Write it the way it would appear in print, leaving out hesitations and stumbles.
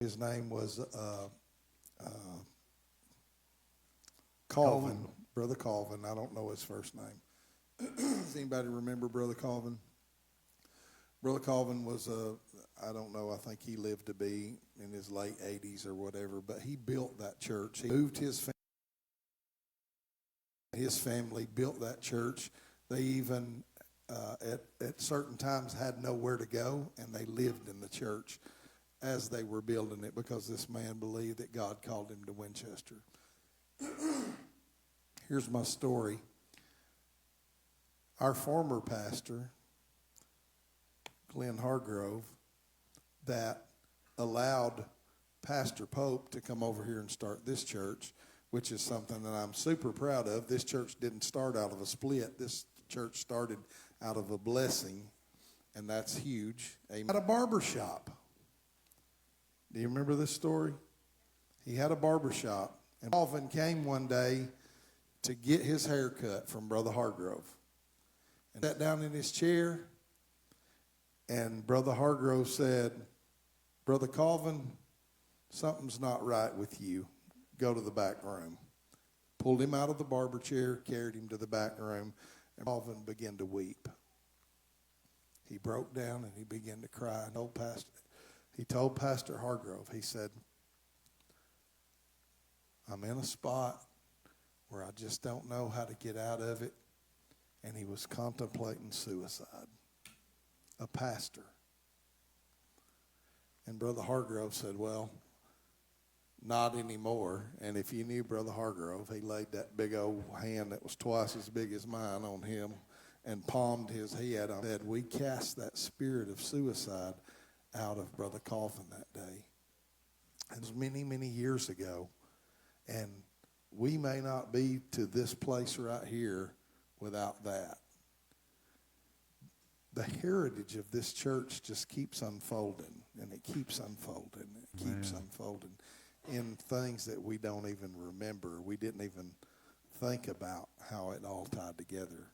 His name was Colvin, Brother Colvin. I don't know his first name. Does anybody remember Brother Colvin? Brother Colvin was I don't know, I think he lived to be in his late 80s or whatever, but he built that church. He moved his family built that church. They even at certain times had nowhere to go, and they lived in the church as they were building it because this man believed that God called him to Winchester. Here's my story. Our former pastor, Glenn Hargrove, that allowed Pastor Pope to come over here and start this church, which is something that I'm super proud of. This church didn't start out of a split. This church started out of a blessing, and that's huge. He had a barber shop. Do you remember this story? He had a barber shop, and Calvin came one day to get his hair cut from Brother Hargrove. And sat down in his chair, and Brother Hargrove said, "Brother Calvin, something's not right with you. Go to the back room." Pulled him out of the barber chair, carried him to the back room, and Calvin began to weep. He broke down and he began to cry. And he told Pastor Hargrove, he said, "I'm in a spot where I just don't know how to get out of it." And he was contemplating suicide. A pastor. And Brother Hargrove said, "Well, not anymore." And if you knew Brother Hargrove, he laid that big old hand that was twice as big as mine on him and palmed his head and said, "We cast that spirit of suicide out of Brother Calvin that day." It was many, many years ago. And we may not be to this place right here without that. The heritage of this church just keeps unfolding, and it keeps unfolding, it keeps unfolding in things that we don't even remember. We didn't even think about how it all tied together.